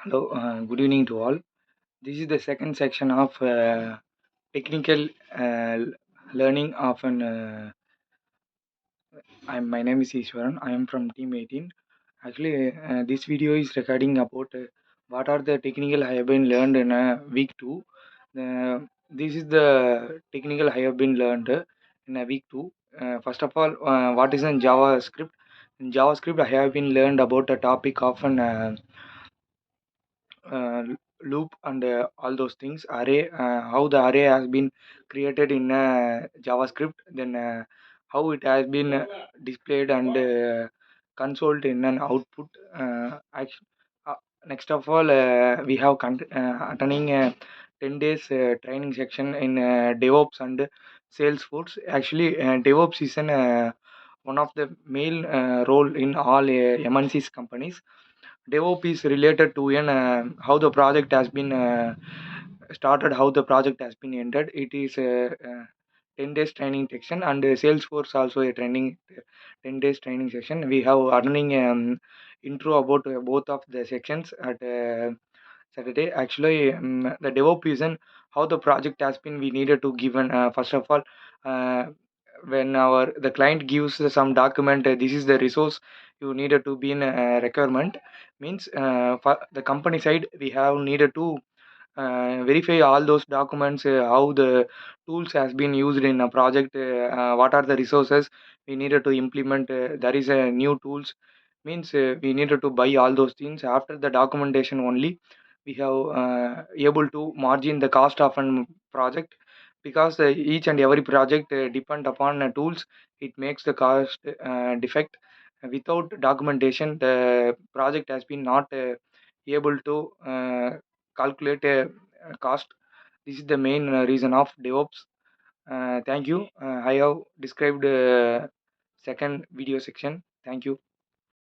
Hello, good evening to all. This is the second section of technical learning of an. My name is Eswaran. I am from Team 18. Actually, this video is recording about what are the technical I have been learned in week 2. This is the technical I have been learned in week 2. First of all, what is in JavaScript? In JavaScript, I have been learned about a topic of an uh, loop and all those things array, how the array has been created in javascript, then how it has been displayed and consoled in an output. Uh, Next of all, we have attending a 10 days training section in devops and salesforce. Actually, devops is one of the main role in all mncs companies. DevOps is related to how the project has been started, how the project has been ended. It is a, 10 days training section, and Salesforce also a training 10 days training section. We have running intro about both of the sections at Saturday. Actually, the DevOps is how the project has been. We needed to given first of all. Uh, when our the client gives some document, this is the resource you needed to be in requirement, means for the company side we have needed to verify all those documents, how the tools has been used in a project, what are the resources we needed to implement, there is a new tools, means we needed to buy all those things. After the documentation only we have able to margin the cost of a project, because each and every project depend upon tools. It makes the cost defect. Without documentation the project has been not able to calculate a cost. This is the main reason of DevOps. Thank you. I have described second video section. Thank you.